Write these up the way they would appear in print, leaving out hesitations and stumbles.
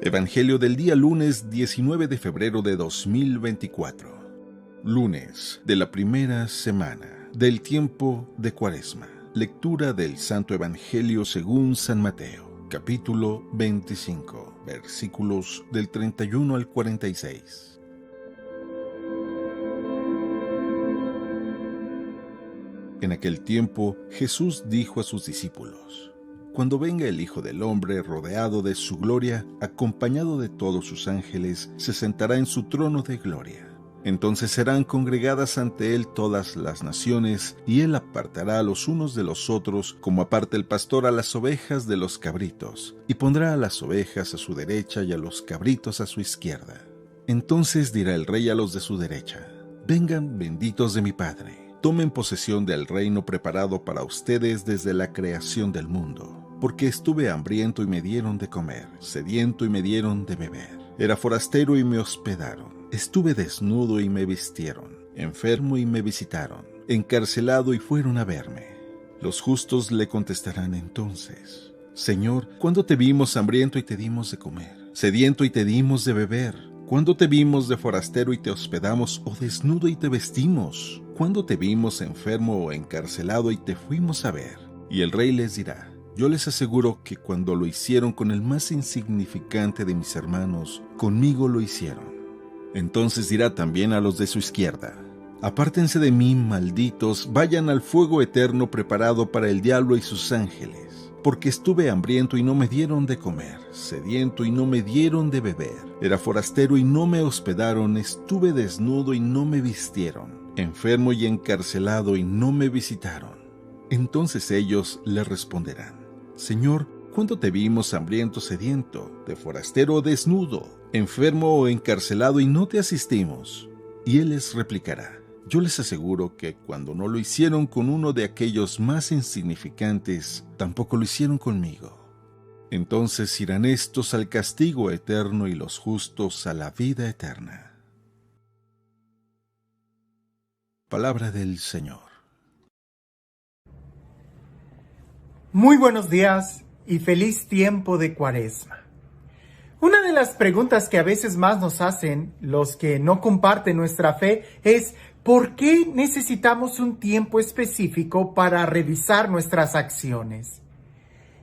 Evangelio del día lunes 19 de febrero de 2024. Lunes de la primera semana del tiempo de Cuaresma. Lectura del Santo Evangelio según San Mateo, capítulo 25, versículos del 31 al 46. En aquel tiempo, Jesús dijo a sus discípulos: Cuando venga el Hijo del Hombre rodeado de su gloria, acompañado de todos sus ángeles, se sentará en su trono de gloria. Entonces serán congregadas ante él todas las naciones, y él apartará a los unos de los otros, como aparta el pastor a las ovejas de los cabritos, y pondrá a las ovejas a su derecha y a los cabritos a su izquierda. Entonces dirá el rey a los de su derecha: Vengan, benditos de mi Padre. Tomen posesión del reino preparado para ustedes desde la creación del mundo, porque estuve hambriento y me dieron de comer, sediento y me dieron de beber. Era forastero y me hospedaron, estuve desnudo y me vistieron, enfermo y me visitaron, encarcelado y fueron a verme. Los justos le contestarán entonces: Señor, ¿cuándo te vimos hambriento y te dimos de comer, sediento y te dimos de beber? ¿Cuándo te vimos de forastero y te hospedamos, o desnudo y te vestimos? ¿Cuándo te vimos enfermo o encarcelado y te fuimos a ver? Y el rey les dirá: Yo les aseguro que cuando lo hicieron con el más insignificante de mis hermanos, conmigo lo hicieron. Entonces dirá también a los de su izquierda: Apártense de mí, malditos, vayan al fuego eterno preparado para el diablo y sus ángeles. Porque estuve hambriento y no me dieron de comer, sediento y no me dieron de beber. Era forastero y no me hospedaron, estuve desnudo y no me vistieron, enfermo y encarcelado y no me visitaron. Entonces ellos le responderán: Señor, ¿cuándo te vimos hambriento, sediento, de forastero o desnudo, enfermo o encarcelado y no te asistimos? Y él les replicará: Yo les aseguro que cuando no lo hicieron con uno de aquellos más insignificantes, tampoco lo hicieron conmigo. Entonces irán estos al castigo eterno y los justos a la vida eterna. Palabra del Señor. Muy buenos días y feliz tiempo de Cuaresma. Una de las preguntas que a veces más nos hacen los que no comparten nuestra fe es: ¿por qué necesitamos un tiempo específico para revisar nuestras acciones?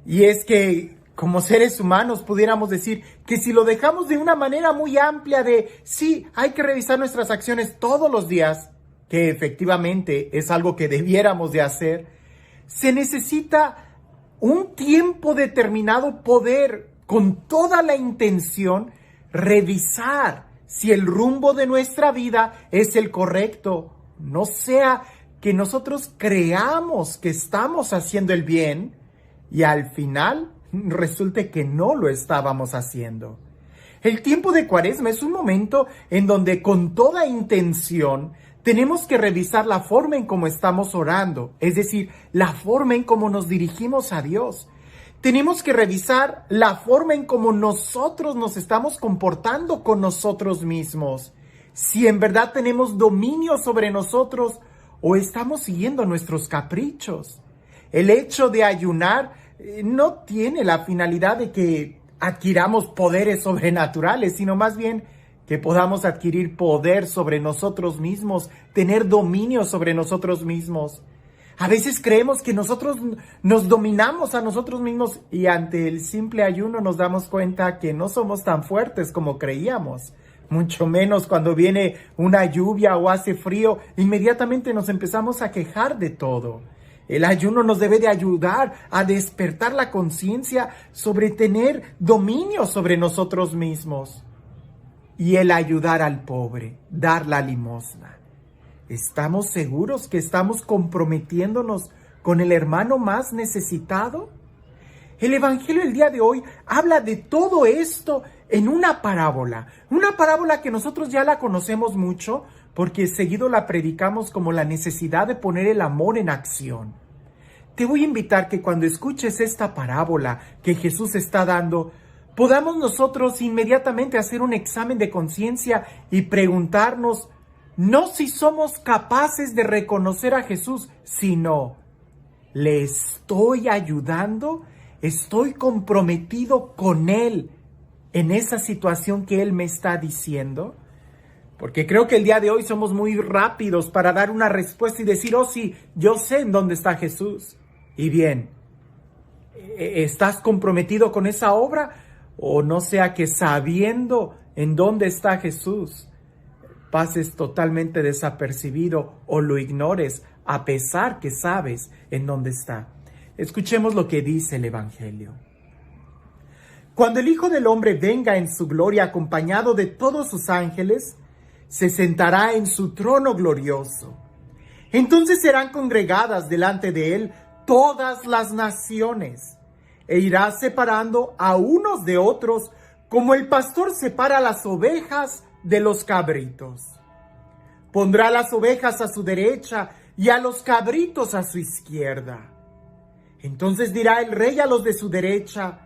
Y es que, como seres humanos, pudiéramos decir que si lo dejamos de una manera muy amplia de sí, hay que revisar nuestras acciones todos los días, que efectivamente es algo que debiéramos de hacer, se necesita un tiempo determinado poder, con toda la intención, revisar si el rumbo de nuestra vida es el correcto. No sea que nosotros creamos que estamos haciendo el bien y al final resulte que no lo estábamos haciendo. El tiempo de Cuaresma es un momento en donde con toda intención tenemos que revisar la forma en cómo estamos orando, es decir, la forma en cómo nos dirigimos a Dios. Tenemos que revisar la forma en cómo nosotros nos estamos comportando con nosotros mismos. Si en verdad tenemos dominio sobre nosotros o estamos siguiendo nuestros caprichos. El hecho de ayunar no tiene la finalidad de que adquiramos poderes sobrenaturales, sino más bien que podamos adquirir poder sobre nosotros mismos, tener dominio sobre nosotros mismos. A veces creemos que nosotros nos dominamos a nosotros mismos y ante el simple ayuno nos damos cuenta que no somos tan fuertes como creíamos. Mucho menos cuando viene una lluvia o hace frío, inmediatamente nos empezamos a quejar de todo. El ayuno nos debe de ayudar a despertar la conciencia sobre tener dominio sobre nosotros mismos. Y el ayudar al pobre, dar la limosna. ¿Estamos seguros que estamos comprometiéndonos con el hermano más necesitado? El Evangelio del día de hoy habla de todo esto en una parábola que nosotros ya la conocemos mucho porque seguido la predicamos como la necesidad de poner el amor en acción. Te voy a invitar que cuando escuches esta parábola que Jesús está dando, podamos nosotros inmediatamente hacer un examen de conciencia y preguntarnos, no si somos capaces de reconocer a Jesús, sino, ¿le estoy ayudando? ¿Estoy comprometido con Él en esa situación que Él me está diciendo? Porque creo que el día de hoy somos muy rápidos para dar una respuesta y decir, oh sí, yo sé en dónde está Jesús. Y bien, ¿estás comprometido con esa obra? O no sea que sabiendo en dónde está Jesús, pases totalmente desapercibido o lo ignores a pesar que sabes en dónde está. Escuchemos lo que dice el Evangelio. Cuando el Hijo del Hombre venga en su gloria acompañado de todos sus ángeles, se sentará en su trono glorioso. Entonces serán congregadas delante de él todas las naciones, e irá separando a unos de otros, como el pastor separa las ovejas de los cabritos. Pondrá las ovejas a su derecha y a los cabritos a su izquierda. Entonces dirá el rey a los de su derecha: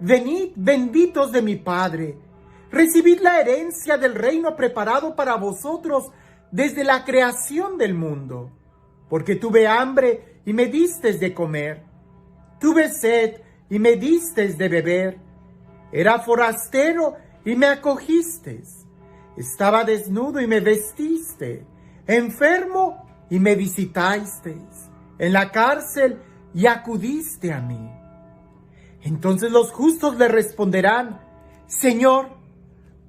venid, benditos de mi Padre, recibid la herencia del reino preparado para vosotros desde la creación del mundo. Porque tuve hambre y me distes de comer, tuve sed y me distes de beber, era forastero y me acogisteis, estaba desnudo y me vestiste, enfermo y me visitasteis, en la cárcel y acudiste a mí. Entonces los justos le responderán: Señor,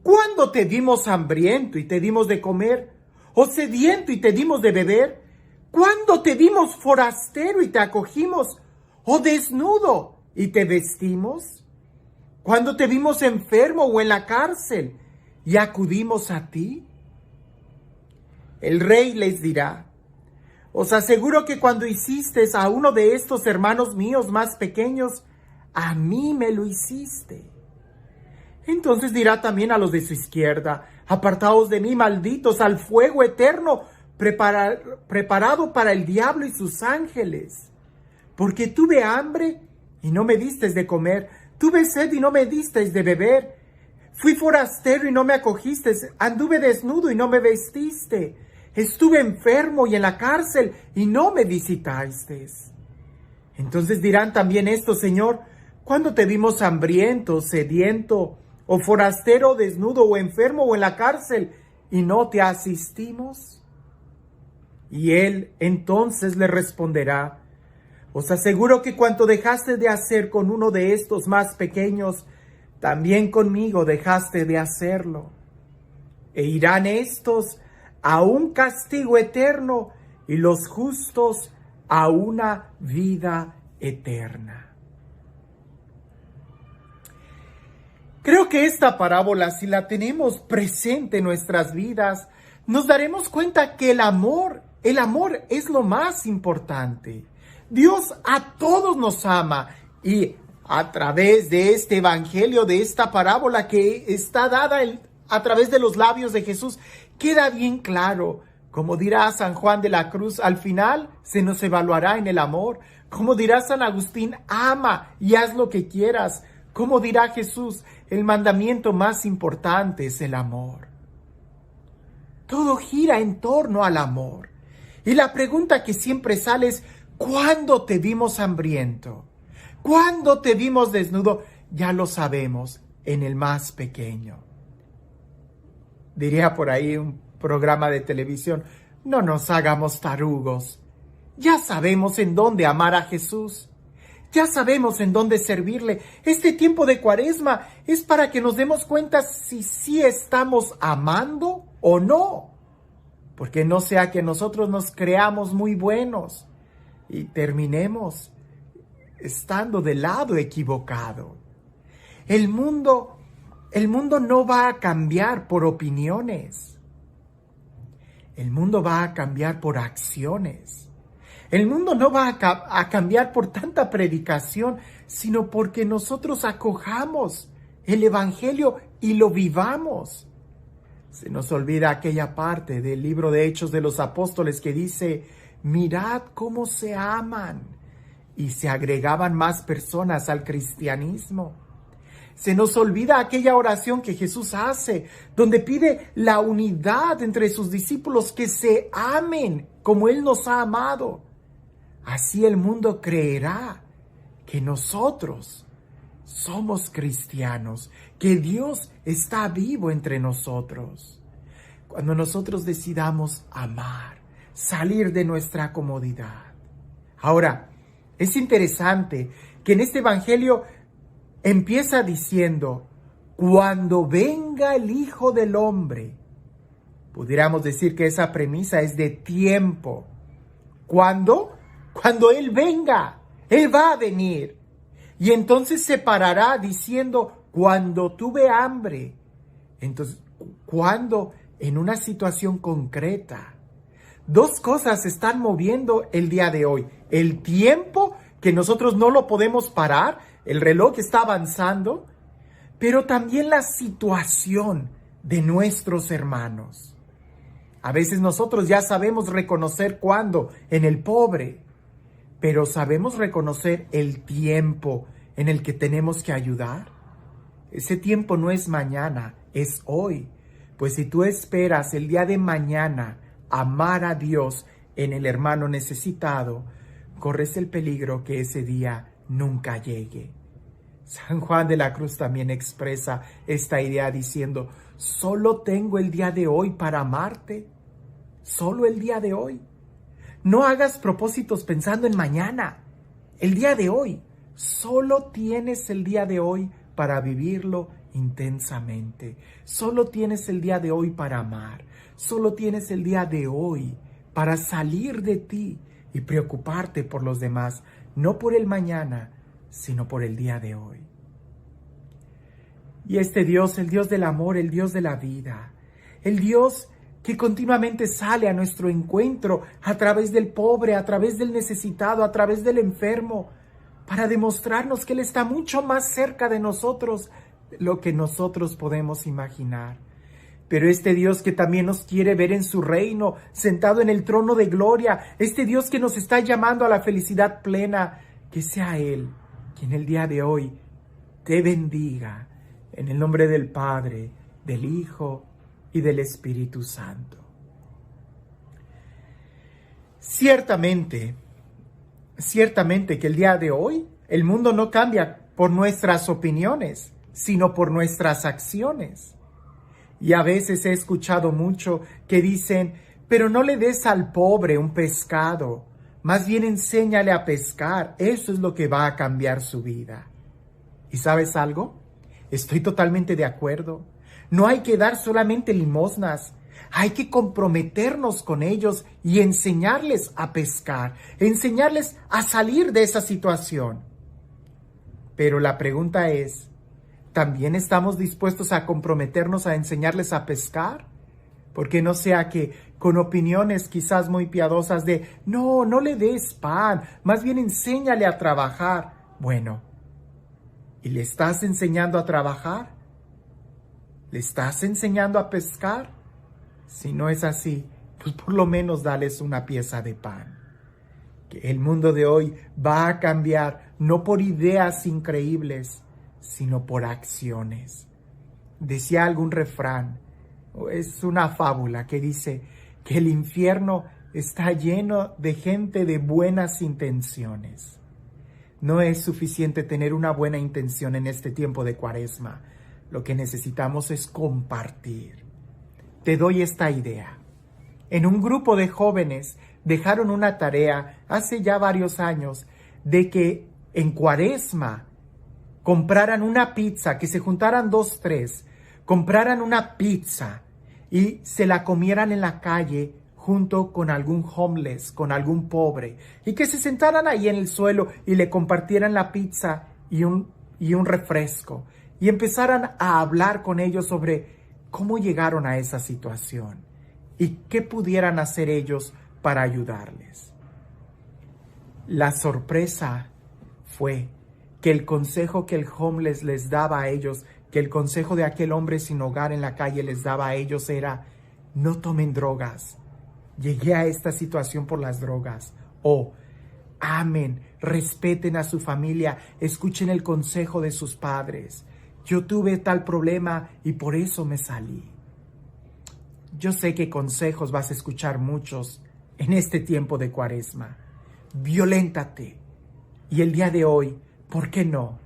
¿cuándo te vimos hambriento y te dimos de comer? ¿O sediento y te dimos de beber? ¿Cuándo te vimos forastero y te acogimos? ¿O desnudo y te vestimos? ¿Cuándo te vimos enfermo o en la cárcel y acudimos a ti? El rey les dirá: os aseguro que cuando hicisteis a uno de estos hermanos míos más pequeños, a mí me lo hiciste. Entonces dirá también a los de su izquierda: apartaos de mí, malditos, al fuego eterno, preparado para el diablo y sus ángeles. Porque tuve hambre y no me distes de comer, tuve sed y no me distes de beber, fui forastero y no me acogistes, anduve desnudo y no me vestiste, estuve enfermo y en la cárcel y no me visitasteis. Entonces dirán también esto: Señor, ¿cuándo te vimos hambriento, sediento, o forastero, desnudo, o enfermo, o en la cárcel, y no te asistimos? Y él entonces le responderá: os aseguro que cuanto dejaste de hacer con uno de estos más pequeños, también conmigo dejaste de hacerlo. E irán estos a un castigo eterno, y los justos a una vida eterna. Creo que esta parábola, si la tenemos presente en nuestras vidas, nos daremos cuenta que el amor es lo más importante. Dios a todos nos ama, y a través de este evangelio, de esta parábola que está dada a través de los labios de Jesús, queda bien claro. Como dirá San Juan de la Cruz, al final se nos evaluará en el amor. Como dirá San Agustín, ama y haz lo que quieras. Como dirá Jesús, el mandamiento más importante es el amor. Todo gira en torno al amor. Y la pregunta que siempre sale es: ¿cuándo te vimos hambriento? ¿Cuándo te vimos desnudo? Ya lo sabemos, en el más pequeño. Diría por ahí un programa de televisión: no nos hagamos tarugos. Ya sabemos en dónde amar a Jesús. Ya sabemos en dónde servirle. Este tiempo de Cuaresma es para que nos demos cuenta si sí estamos amando o no. Porque no sea que nosotros nos creamos muy buenos y terminemos estando del lado equivocado. El mundo no va a cambiar por opiniones. El mundo va a cambiar por acciones. El mundo no va a cambiar por tanta predicación, sino porque nosotros acojamos el Evangelio y lo vivamos. Se nos olvida aquella parte del libro de Hechos de los Apóstoles que dice: mirad cómo se aman. Y se agregaban más personas al cristianismo. Se nos olvida aquella oración que Jesús hace, donde pide la unidad entre sus discípulos, que se amen como Él nos ha amado. Así el mundo creerá que nosotros somos cristianos, que Dios está vivo entre nosotros. Cuando nosotros decidamos amar, salir de nuestra comodidad. Ahora, es interesante que en este evangelio empieza diciendo, cuando venga el Hijo del Hombre. Pudiéramos decir que esa premisa es de tiempo. ¿Cuándo? Cuando Él venga. Él va a venir. Y entonces se parará diciendo, cuando tuve hambre. Entonces, ¿cuándo? En una situación concreta. Dos cosas se están moviendo el día de hoy. El tiempo, que nosotros no lo podemos parar. El reloj está avanzando. Pero también la situación de nuestros hermanos. A veces nosotros ya sabemos reconocer cuándo en el pobre, pero ¿sabemos reconocer el tiempo en el que tenemos que ayudar? Ese tiempo no es mañana, es hoy. Pues si tú esperas el día de mañana amar a Dios en el hermano necesitado, corres el peligro que ese día nunca llegue. San Juan de la Cruz también expresa esta idea diciendo, solo tengo el día de hoy para amarte, solo el día de hoy. No hagas propósitos pensando en mañana, el día de hoy. Solo tienes el día de hoy para vivirlo intensamente. Solo tienes el día de hoy para amar. Solo tienes el día de hoy para salir de ti y preocuparte por los demás, no por el mañana, sino por el día de hoy. Y este Dios, el Dios del amor, el Dios de la vida, el Dios que continuamente sale a nuestro encuentro a través del pobre, a través del necesitado, a través del enfermo, para demostrarnos que Él está mucho más cerca de nosotros de lo que nosotros podemos imaginar. Pero este Dios que también nos quiere ver en su reino, sentado en el trono de gloria, este Dios que nos está llamando a la felicidad plena, que sea Él quien el día de hoy te bendiga, en el nombre del Padre, del Hijo y del Espíritu Santo. Ciertamente que el día de hoy el mundo no cambia por nuestras opiniones, sino por nuestras acciones. Y a veces he escuchado mucho que dicen, pero no le des al pobre un pescado, más bien enséñale a pescar, eso es lo que va a cambiar su vida. ¿Y sabes algo? Estoy totalmente de acuerdo. No hay que dar solamente limosnas, hay que comprometernos con ellos y enseñarles a pescar, enseñarles a salir de esa situación. Pero la pregunta es, ¿también estamos dispuestos a comprometernos a enseñarles a pescar? Porque no sea que con opiniones quizás muy piadosas de, no le des pan, más bien enséñale a trabajar. Bueno, ¿y le estás enseñando a trabajar? ¿Le estás enseñando a pescar? Si no es así, pues por lo menos dales una pieza de pan. Que el mundo de hoy va a cambiar no por ideas increíbles, sino por acciones. Decía algún refrán, es una fábula que dice que el infierno está lleno de gente de buenas intenciones. No es suficiente tener una buena intención en este tiempo de Cuaresma. Lo que necesitamos es compartir. Te doy esta idea. En un grupo de jóvenes dejaron una tarea hace ya varios años de que en Cuaresma compraran una pizza, que se juntaran 2, 3, compraran una pizza y se la comieran en la calle junto con algún homeless, con algún pobre, y que se sentaran ahí en el suelo y le compartieran la pizza y un refresco, y empezaran a hablar con ellos sobre cómo llegaron a esa situación y qué pudieran hacer ellos para ayudarles. La sorpresa fue que el consejo que el homeless les daba a ellos, que el consejo de aquel hombre sin hogar en la calle les daba a ellos era, no tomen drogas. Llegué a esta situación por las drogas. O, amen, respeten a su familia, escuchen el consejo de sus padres. Yo tuve tal problema y por eso me salí. Yo sé que consejos vas a escuchar muchos en este tiempo de Cuaresma. Violéntate. Y el día de hoy, ¿por qué no?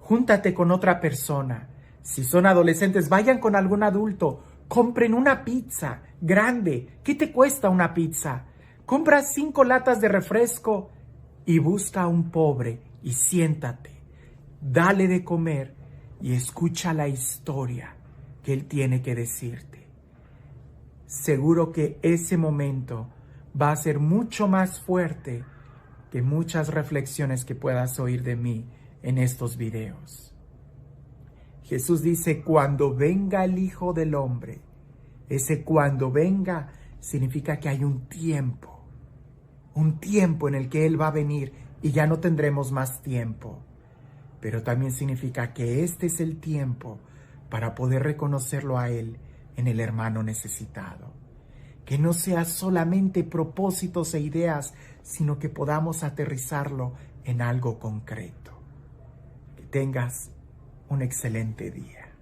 júntate con otra persona. Si son adolescentes, vayan con algún adulto. Compren una pizza grande. ¿Qué te cuesta una pizza? Compra 5 latas de refresco y busca a un pobre y siéntate. Dale de comer y escucha la historia que él tiene que decirte. Seguro que ese momento va a ser mucho más fuerte que muchas reflexiones que puedas oír de mí en estos videos. Jesús dice, cuando venga el Hijo del Hombre. Ese cuando venga significa que hay un tiempo en el que Él va a venir y ya no tendremos más tiempo. Pero también significa que este es el tiempo para poder reconocerlo a Él en el hermano necesitado. Que no sea solamente propósitos e ideas, sino que podamos aterrizarlo en algo concreto. Que tengas un excelente día.